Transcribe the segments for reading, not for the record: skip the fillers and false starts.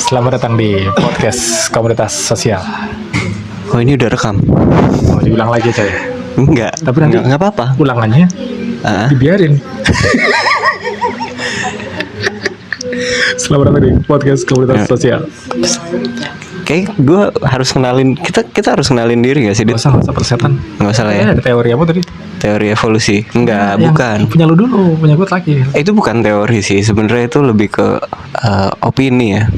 Selamat datang di podcast komunitas sosial. Oh, ini udah rekam? Oh, diulang lagi aja ya? Enggak. Tapi nanti nggak apa-apa. ulangannya dibiarin. Selamat datang di podcast komunitas sosial. Kayak gue harus kenalin, kita harus kenalin diri gak sih, Dit? Gak usah persetan. Nggak usah lah ya. Ada teori apa tadi? Teori evolusi. Enggak, bukan. Punya lu dulu, punya gue lagi. Itu bukan teori sih, sebenarnya itu lebih ke opini ya.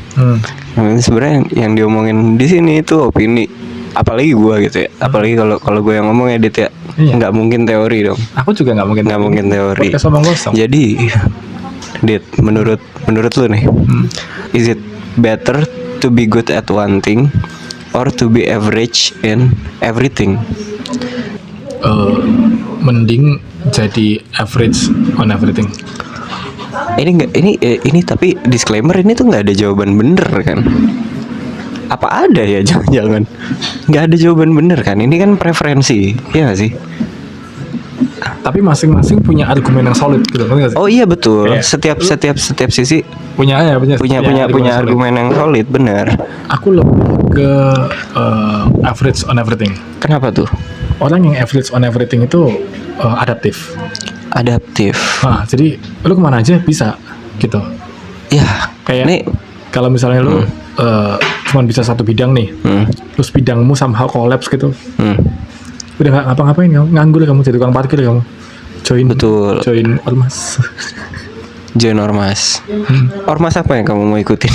Sebenarnya yang diomongin di sini itu opini. Apalagi gue gitu ya. Apalagi kalau gue yang ngomong, Dit ya. Iya. Nggak mungkin teori dong. Aku juga nggak mungkin teori. Podcast omong kosong. Jadi, Dit, menurut lu nih, is it better to be good at one thing or to be average in everything? Mending jadi average on everything. Ini tapi disclaimer, ini tuh nggak ada jawaban bener kan? Apa ada ya? Jangan nggak ada jawaban bener kan? Ini kan preferensi, ya nggak sih? Tapi masing-masing punya argumen yang solid gitu, ngerti nggak sih? Oh iya betul. Kayak, Setiap sisi punya argumen yang solid, benar. Aku lebih ke average on everything. Kenapa tuh? Orang yang average on everything itu adaptif. Adaptif. Jadi lu kemana aja bisa gitu. Ya, Kayak nih, kalau misalnya lu cuma bisa satu bidang nih, terus bidangmu somehow collapse gitu, udah nggak ngapa-ngapain, nganggur kamu, jadi tukang parkir kamu. Betul. Join ormas. Join ormas. Ormas apa yang kamu mau ikutin?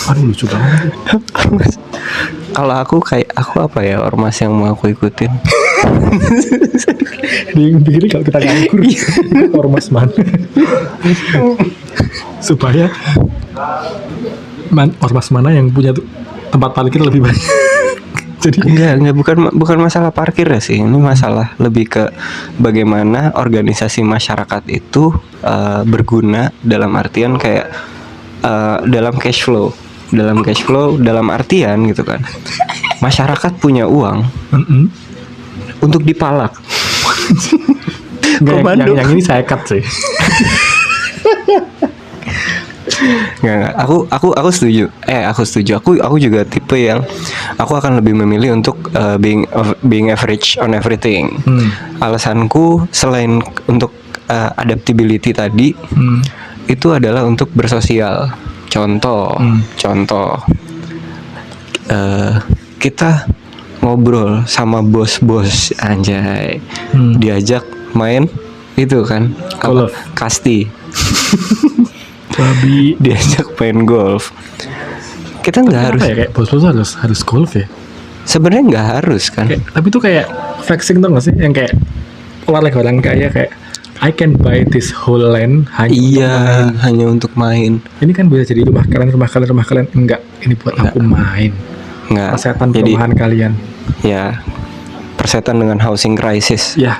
Aduh, lucu banget. Ormas. Kalau aku apa ya ormas yang mau aku ikutin? Dia pikir kalau kita nganggur, ormas mana? Supaya ormas mana yang punya tempat parkir lebih banyak. Jadi enggak bukan masalah parkir ya sih. Ini masalah lebih ke bagaimana organisasi masyarakat itu berguna dalam artian kayak dalam cash flow dalam artian gitu kan. Masyarakat punya uang untuk dipalak. Komando. Yang ini saya cut sih. Nggak. Aku setuju. Aku setuju. Aku juga tipe yang aku akan lebih memilih untuk being average on everything. Alasanku selain untuk adaptability tadi, itu adalah untuk bersosial. Contoh, kita ngobrol sama bos-bos, anjay, diajak main itu kan, Golf. Kasti. Babi Diajak main golf. Kita nggak harus ya, kayak bos-bos harus golf ya. Sebenarnya nggak harus kan. Tapi itu kayak flexing tuh nggak sih, yang kayak orang kaya kayak I can buy this whole land hanya untuk main. Ini kan bisa jadi rumah kalian. Enggak, ini buat aku main. Nggak. Persetan Jadi perumahan kalian. ya persetan dengan housing crisis. Ya.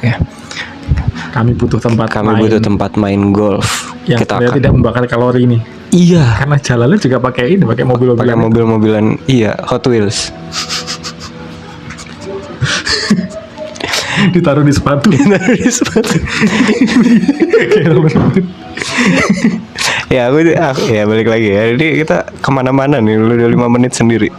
Kami butuh tempat main golf. Yang Kita tidak membakar kalori nih. Iya. Karena jalannya juga pakai mobil-mobilan. Pakai mobil-mobilan. Iya, Hot Wheels. Ditaruh di sepatu. Ya, aku ya balik lagi ya. Jadi kita kemana-mana nih, udah 5 menit sendiri.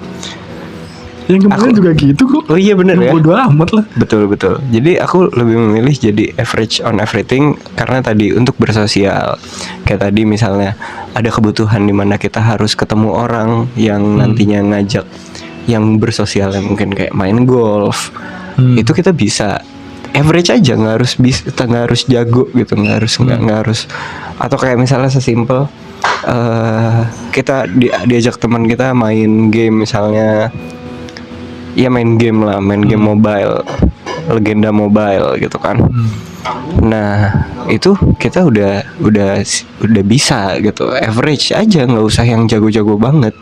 Yang kemarin juga gitu kok. Oh iya bener ya. Bodoh amat lah. Betul. Jadi aku lebih memilih jadi average on everything karena tadi untuk bersosial. Kayak tadi misalnya ada kebutuhan di mana kita harus ketemu orang yang nantinya ngajak yang bersosial, yang mungkin kayak main golf. Itu kita bisa average aja, nggak harus jago gitu, nggak harus. Atau kayak misalnya sesimpel kita diajak teman kita main game misalnya. Ya main game mobile, legenda mobile gitu kan. Nah itu kita udah bisa gitu, average aja, nggak usah yang jago-jago banget.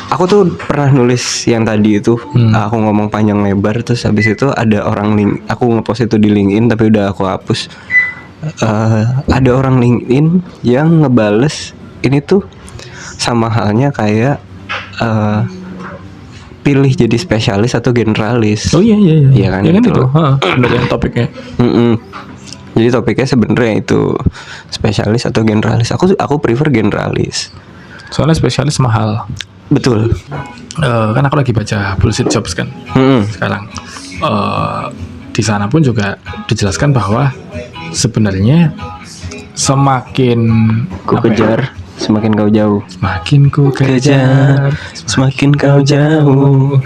Aku tuh pernah nulis yang tadi itu, aku ngomong panjang lebar, terus habis itu ada orang aku ngepost itu di LinkedIn tapi udah aku hapus. Ada orang LinkedIn yang ngebales ini tuh sama halnya kayak pilih jadi spesialis atau generalis. Oh iya. Iya kan, ya kan gitu. itu. Bener topiknya. Jadi topiknya sebenarnya itu spesialis atau generalis. Aku prefer generalis. Soalnya spesialis mahal. Betul. Kan aku lagi baca Bullshit Jobs kan sekarang. Di sana pun juga dijelaskan bahwa sebenarnya semakin Ku kejar, semakin kau jauh. semakin ku kejar, Semakin kau jauh.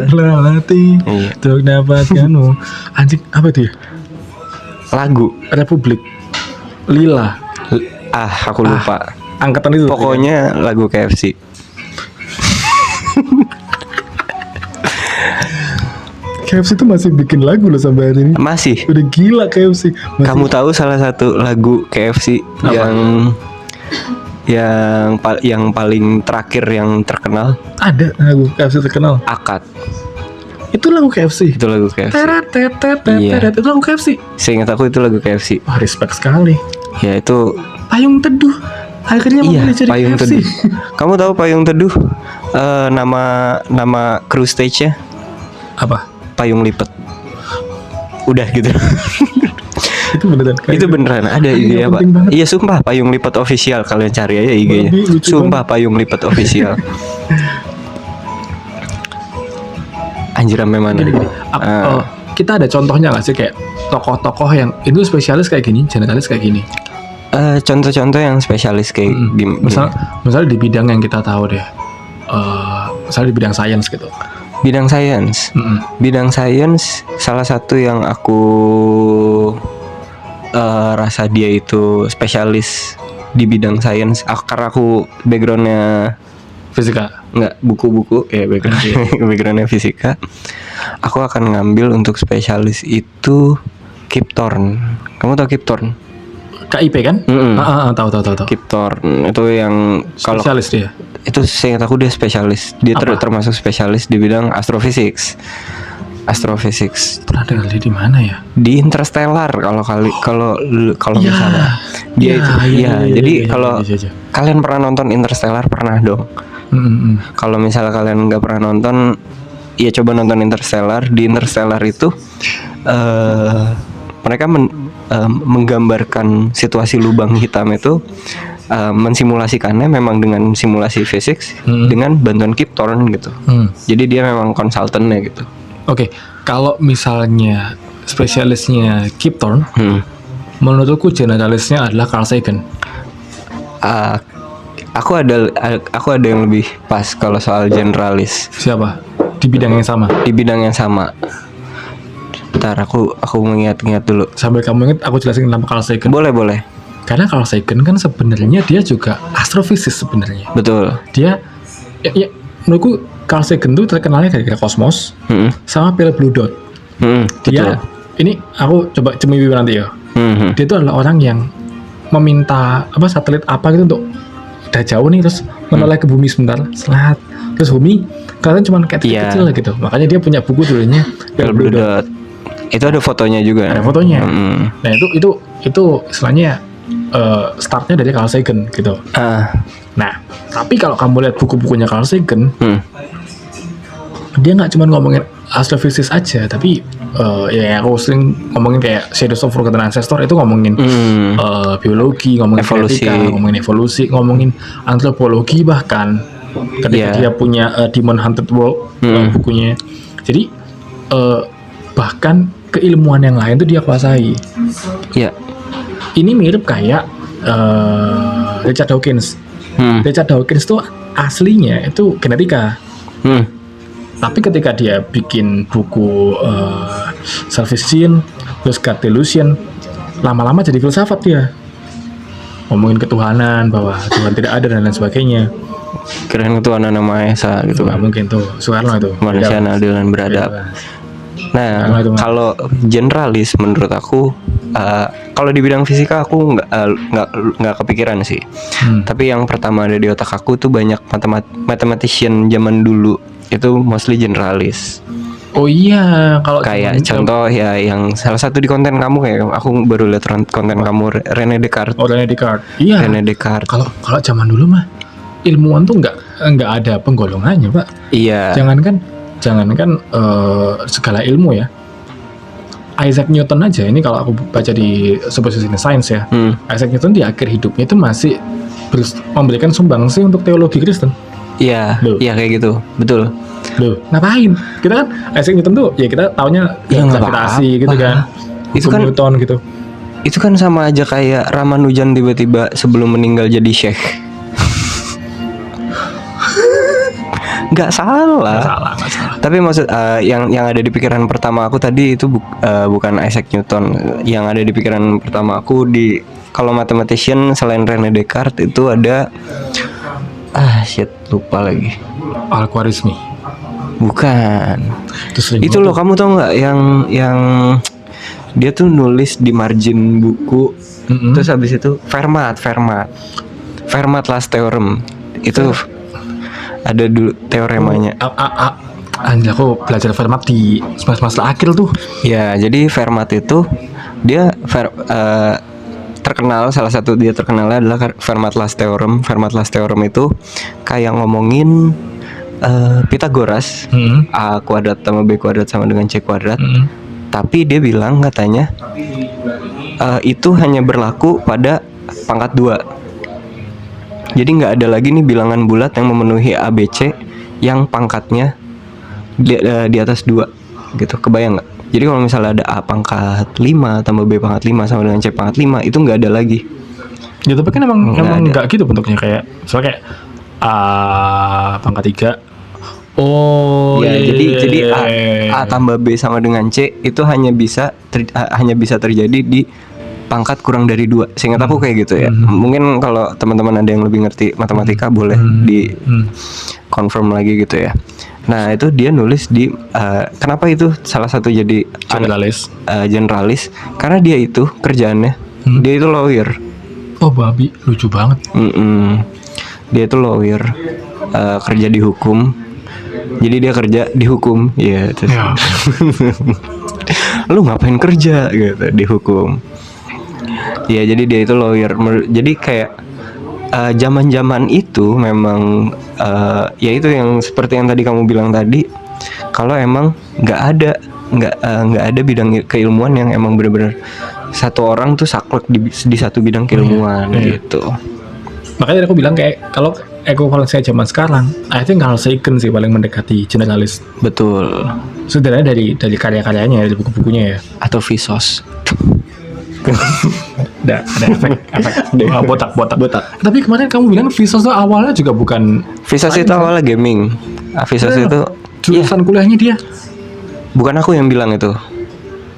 berlatih Iya. untuk dapatkanmu. Anjing apa itu ya? Lagu. Republik Lila. Aku lupa. Angkatan itu. Pokoknya lagu KFC. KFC itu masih bikin lagu loh sampai hari ini. Masih. Udah gila KFC. Masih. Kamu tahu salah satu lagu KFC Apa? yang paling terakhir yang terkenal? Ada lagu KFC terkenal. Akad. Itu lagu KFC. Itu lagu KFC. Teret, teret, teret, Iya. teret. Itu lagu KFC. Seingat aku itu lagu KFC. Wah, respect sekali. Ya itu. Payung Teduh. Akhirnya Iya, memilih jadi Payung KFC. Teduh. Kamu tahu Payung Teduh? Nama crew stage-nya Apa? Payung Lipat. Udah gitu. Itu beneran. Itu beneran ada IG ya, Pak. penting banget. Iya, sumpah Payung Lipat official, kalian cari aja IG-nya. Lebih lucu Sumpah Payung Lipat official. Anjir, sampai mana? Gini. Kita ada contohnya nggak sih kayak tokoh-tokoh yang itu spesialis kayak gini, generalis kayak gini. Contoh-contoh yang spesialis kayak gini. Misalnya di bidang yang kita tahu deh. Misalnya di bidang sains gitu. Bidang sains. Bidang sains salah satu yang aku rasa dia itu spesialis di bidang sains. Karena aku backgroundnya Fisika. nggak buku-buku ya, backgroundnya fisika. Aku akan ngambil untuk spesialis itu Kip Thorne. Kamu tahu Kip Thorne? KIP kan? Tahu. Kip Thorne itu yang kalau Spesialis dia. itu seingat aku dia spesialis. Dia termasuk spesialis di bidang astrophysics. Pernah dengar dia di mana ya? Di Interstellar kalau misalnya dia itu jadi kalau kalian pernah nonton Interstellar, pernah dong. Kalau misalnya kalian nggak pernah nonton, ya coba nonton Interstellar. Di Interstellar itu mereka menggambarkan situasi lubang hitam itu, mensimulasikannya memang dengan simulasi fisik dengan bantuan Kip Thorne gitu. Jadi dia memang konsultannya gitu. Oke, kalau misalnya spesialisnya Kip Thorne, menurutku generalisnya adalah Carl Sagan. Aku ada yang lebih pas kalau soal generalis. Siapa? Di bidang yang sama. Di bidang yang sama. Bentar, aku mengingat-ingat dulu. Sambil kamu ingat, aku jelasin nama Carl Sagan. Boleh. Karena Carl Sagan kan sebenarnya dia juga astrofisis sebenarnya. Betul. Dia, ya menurutku Carl Sagan tuh terkenalnya gara-gara Cosmos sama pil Blue Dot. Dia, betul. ini aku coba cemiwi nanti ya. Dia itu adalah orang yang meminta satelit apa gitu untuk udah jauh nih terus menoleh ke bumi sebentar, selat, terus bumi kelihatan cuma kayak kecil gitu. Makanya dia punya buku judulnya Pale Blue Dot. Itu ada fotonya juga. Ada fotonya. Nah itu istilahnya startnya dari Carl Sagan gitu. Nah, tapi kalau kamu lihat buku-bukunya Carl Sagan, dia nggak cuma ngomongin astrofisis aja, tapi ya aku sering ngomongin kayak Shadows of Forgotten Ancestor, itu ngomongin biologi, ngomongin evolusi, genetika, ngomongin evolusi, ngomongin antropologi, bahkan ketika dia punya Demon Hunted World bukunya. Jadi bahkan keilmuan yang lain tuh dia kuasai. Iya. Ini mirip kayak Richard Dawkins. Richard Dawkins tuh aslinya itu genetika. Tapi ketika dia bikin buku Selfish Gene, terus God Delusion, lama-lama jadi filsafat dia. Ngomongin ketuhanan, bahwa Tuhan tidak ada dan lain sebagainya. Keren itu anak Maha Esa gitu Nggak kan. mungkin tuh, Soekarno itu. Manusia adil dan beradab. Nah, kalau generalis menurut aku, kalau di bidang fisika aku nggak kepikiran sih. Tapi yang pertama ada di otak aku tuh banyak mathematician zaman dulu itu mostly generalis. Oh iya, kalau kayak contoh ya yang salah satu di konten kamu, kayak aku baru lihat konten kamu René Descartes. Oh, René Descartes. Iya. René Descartes. Kalau zaman dulu mah ilmuwan tuh nggak ada penggolongannya, Pak. Iya. Jangankan segala ilmu ya. Isaac Newton aja, ini kalau aku baca di sebuah sini Science ya. Isaac Newton di akhir hidupnya itu masih memberikan sumbangsi untuk teologi Kristen. Iya, Loh. iya kayak gitu, betul. Loh, ngapain? Kita kan Isaac Newton tuh ya kita taunya Ya, nggak gravitasi apa-apa. gitu kan. Itu Hukum kan- Newton gitu. Itu kan sama aja kayak Ramanujan tiba-tiba sebelum meninggal jadi syekh. Nggak salah. Nggak salah. Tapi maksud yang ada di pikiran pertama aku tadi itu bukan Isaac Newton. Yang ada di pikiran pertama aku kalau mathematician selain René Descartes itu ada lupa lagi. Al-Khwarizmi. Bukan. Itu Itu loh, kamu tau nggak yang dia tuh nulis di margin buku. Terus habis itu Fermat last theorem itu ada dulu teoremanya. Anjir, aku belajar Fermat di semester akhir tuh. Ya, jadi Fermat itu dia terkenal, salah satu dia terkenalnya adalah Fermat last theorem. Fermat last theorem itu kayak ngomongin Pythagoras, A kuadrat tambah B kuadrat sama dengan C kuadrat. Tapi dia bilang katanya itu hanya berlaku pada pangkat 2. Jadi nggak ada lagi nih bilangan bulat yang memenuhi ABC yang pangkatnya di atas 2 gitu. Kebayang nggak? Jadi kalau misalnya ada A pangkat 5 tambah B pangkat 5 sama dengan C pangkat 5, itu nggak ada lagi. Ya tapi kan emang Nggak ada. nggak gitu bentuknya, kayak soalnya kayak A pangkat 3. Oh Ya, iya, jadi iya. A tambah B sama dengan C itu hanya bisa terjadi di pangkat kurang dari 2. Seingat aku kayak gitu ya. Mungkin kalau teman-teman ada yang lebih ngerti matematika boleh di confirm lagi gitu ya. Nah, itu dia nulis di kenapa itu salah satu jadi generalis karena dia itu kerjaannya dia itu lawyer. Oh babi, lucu banget. Dia itu lawyer, kerja di hukum. Jadi dia kerja di hukum, ya. Terus, Ya. lu ngapain kerja gitu di hukum? Ya, jadi dia itu lawyer. Jadi kayak zaman-zaman itu memang ya itu yang seperti yang tadi kamu bilang tadi. Kalau emang nggak ada bidang keilmuan yang emang benar-benar satu orang tuh saklek di satu bidang keilmuan gitu. Makanya aku bilang kayak kalau ekuivalensinya zaman sekarang, I think Carl Sagan sih paling mendekati generalis. Betul. Sebenarnya dari karya-karyanya, dari buku-bukunya ya. Atau Vsauce. Ada efek botak. Tapi kemarin kamu bilang Vsauce itu awalnya juga bukan. Vsauce itu awalnya gaming. Vsauce itu jurusan kuliahnya dia. Bukan aku yang bilang itu.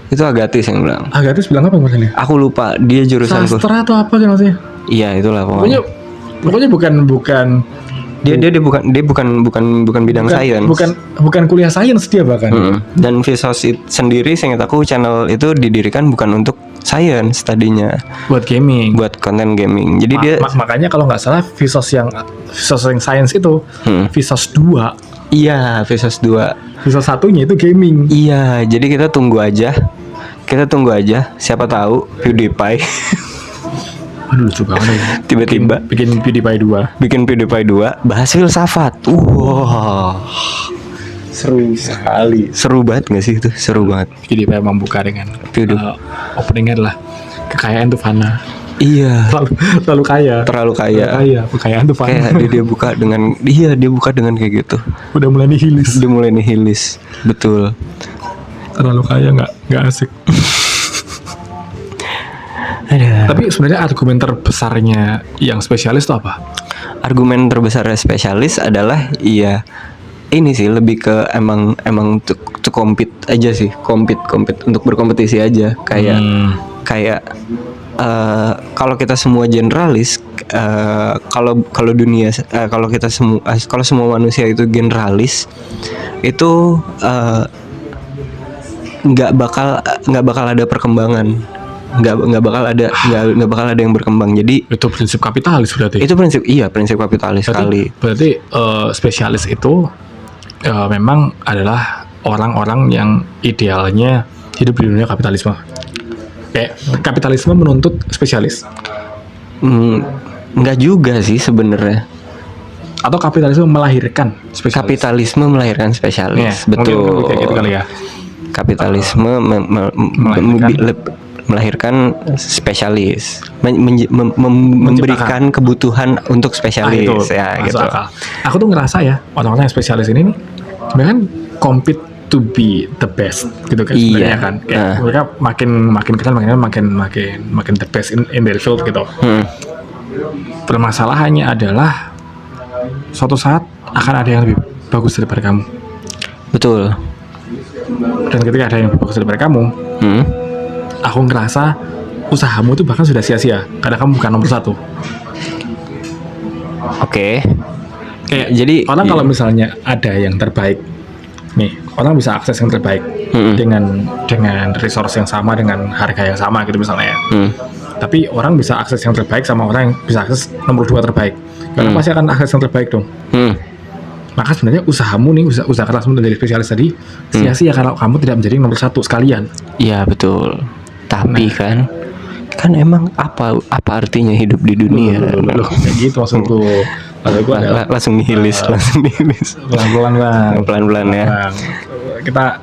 Itu Agatis yang bilang. Agatis bilang apa maksudnya? Aku lupa dia jurusanku. Sastra atau apa sih maksudnya? Iya, itulah pokoknya. Pokoknya bukan dia bukan bidang sains. Bukan kuliah sains dia bahkan. Dan Vsauce sendiri seingat aku channel itu didirikan bukan untuk sains tadinya. Buat gaming. Buat konten gaming. Jadi dia makanya kalau nggak salah Vsauce yang sains itu Vsauce 2. Iya, Vsauce 2. Vsauce satunya itu gaming. Iya, jadi kita tunggu aja. Siapa tahu PewDiePie Aduh lucu banget ya. tiba-tiba bikin PewDiePie 2 bahas filsafat. Seru sekali. Seru banget gak sih itu? Seru banget. PewDiePie membuka dengan openingnya adalah kekayaan tuh fana. Iya. Terlalu kaya. Kekayaan tuh fana. Kayak dia buka dengan kayak gitu. Udah mulai nihilis. Betul. Terlalu kaya nggak asik. Ada. Tapi sebenarnya argumen terbesarnya yang spesialis itu apa? Argumen terbesarnya spesialis adalah ini sih lebih ke emang to compete aja sih, compete untuk berkompetisi aja kayak kalau kita semua generalis, kalau dunia kalau semua manusia itu generalis itu nggak bakal ada perkembangan. Nggak bakal ada yang berkembang. Jadi Itu prinsip kapitalis berarti. itu prinsip kapitalis sekali. Berarti spesialis itu memang adalah orang-orang yang idealnya hidup di dunia kapitalisme. Kayak kapitalisme menuntut spesialis. Nggak juga sih sebenarnya. Atau kapitalisme melahirkan spesialis. Kapitalisme melahirkan spesialis. Ya, Betul. mungkin kayak gitu kali ya. Kapitalisme melahirkan spesialis, memberikan kebutuhan untuk spesialis itu ya masuk gitu. akal. Aku tuh ngerasa ya orang-orang yang spesialis ini nih sebenarnya kan compete to be the best gitu kan sebenarnya Iya. kan. Kayak mereka makin kenal makin the best in their field gitu. Permasalahannya adalah suatu saat akan ada yang lebih bagus daripada kamu. Betul. Dan ketika ada yang lebih bagus daripada kamu, aku ngerasa usahamu itu bahkan sudah sia-sia karena kamu bukan nomor satu. Oke. Kayak Jadi orang kalau misalnya ada yang terbaik, nih orang bisa akses yang terbaik dengan resource yang sama dengan harga yang sama gitu misalnya. Tapi orang bisa akses yang terbaik sama orang yang bisa akses nomor 2 terbaik. Karena pasti akan akses yang terbaik dong. Maka sebenarnya usahamu nih, usaha kerasmu menjadi spesialis tadi sia-sia kalau kamu tidak menjadi nomor 1 sekalian. Iya betul. Tapi kan emang apa artinya hidup di dunia? Loh, kayak gitu maksudku. Maksudku adalah Langsung nihilis. pelan-pelan bang. Pelan-pelan ya. Bang. Kita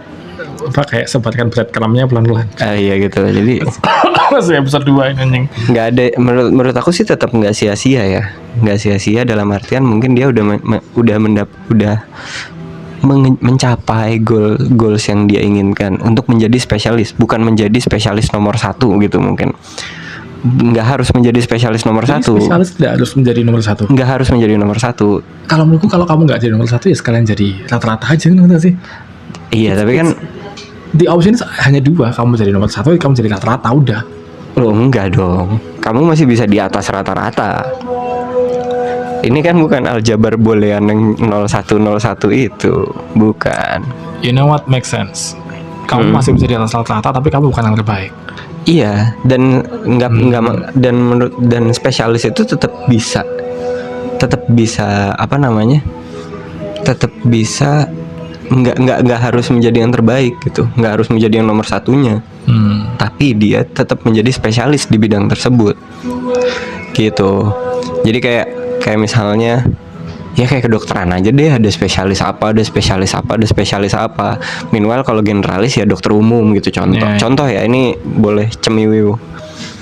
kayak sebatkan berat keramnya pelan-pelan. Iya gitu. Jadi Masih episode 2 ini anjing. nggak ada, menurut aku sih tetap nggak sia-sia ya, nggak sia-sia dalam artian mungkin dia udah mencapai goals yang dia inginkan untuk menjadi spesialis, bukan menjadi spesialis nomor 1 gitu. Mungkin nggak harus menjadi spesialis nomor 1. Spesialis tidak harus menjadi nomor 1. Nggak harus menjadi nomor 1. Kalau menurutku kalau kamu nggak jadi nomor 1 ya sekalian jadi rata-rata aja nggak sih? Iya tapi kan Di option hanya 2, kamu jadi nomor 1, kamu jadi rata-rata udah. lo enggak dong, kamu masih bisa di atas rata-rata. Ini kan bukan aljabar boolean yang 0101 itu, bukan. You know what makes sense? Kamu masih bisa di atas rata-rata, tapi kamu bukan yang terbaik. Iya, dan dan spesialis itu tetap bisa apa namanya? Tetap bisa nggak harus menjadi yang terbaik gitu, nggak harus menjadi yang nomor 1-nya. Tapi dia tetap menjadi spesialis di bidang tersebut gitu. Jadi kayak misalnya ya kayak kedokteran aja deh, ada spesialis apa. Meanwhile kalau generalis ya dokter umum gitu, contoh ya, ini boleh cemiwiw.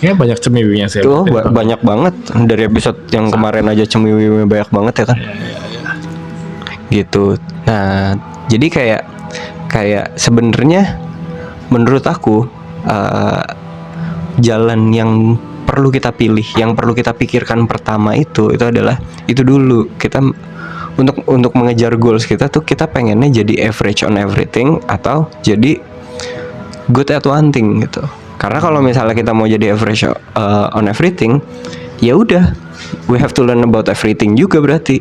Ya banyak cemiwiwnya sih. Tuh banyak banget dari episode yang kemarin aja cemiwiwnya banyak banget ya kan. Gitu. Nah, jadi kayak sebenarnya menurut aku jalan yang perlu kita pilih, yang perlu kita pikirkan pertama itu adalah itu dulu. Kita untuk mengejar goals kita tuh, kita pengennya jadi average on everything atau jadi good at one thing gitu. Karena kalau misalnya kita mau jadi average on everything, ya udah, we have to learn about everything juga berarti.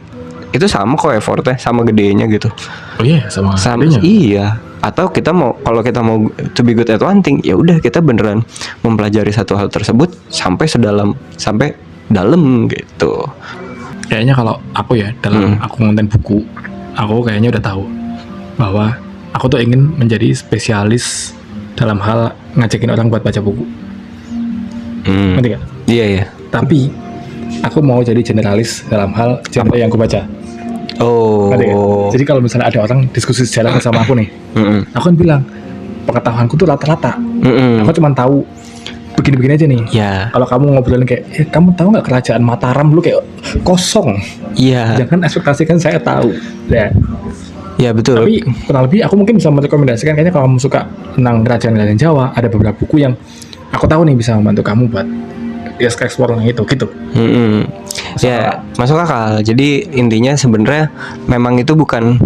Itu sama kok effortnya, sama gedenya gitu. Oh iya, sama gedenya. Iya. Atau kalau kita mau to be good at one thing, ya udah kita beneran mempelajari satu hal tersebut sampai dalam gitu. Kayaknya kalau aku ya, dalam aku ngonten buku, aku kayaknya udah tahu bahwa aku tuh ingin menjadi spesialis dalam hal ngajakin orang buat baca buku. Ngerti gak? Iya iya. Tapi aku mau jadi generalis dalam hal genre yang aku baca. Oh. Jadi kalau misalnya ada orang diskusi sejarah sama aku nih, aku kan bilang pengetahuanku tuh rata-rata. Aku cuma tahu begini-begini aja nih. Ya. Kalau kamu ngobrolin kayak, kamu tahu nggak kerajaan Mataram dulu kayak kosong. Iya. Jangan ekspektasikan saya tahu. Ya. Ya betul. Tapi kurang lebih aku mungkin bisa merekomendasikan, kayaknya kalau kamu suka tentang kerajaan Jawa, ada beberapa buku yang aku tahu nih bisa membantu kamu buat explore yang itu gitu. Ya masuk akal. Jadi intinya sebenarnya memang itu bukan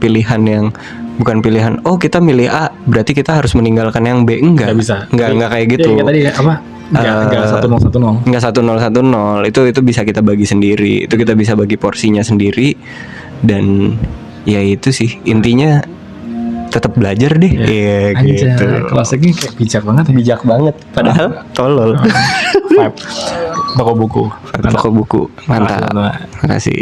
pilihan oh kita milih A berarti kita harus meninggalkan yang B. Enggak bisa. Enggak kayak gitu. Ya, tadi apa? Enggak 1010. Enggak 1010. Itu bisa kita bagi sendiri. Itu kita bisa bagi porsinya sendiri. Dan ya itu sih intinya, tetap belajar deh. Iya gitu. Klasiknya kayak bijak banget. Padahal tolol. Toko buku. Mantap. Makasih.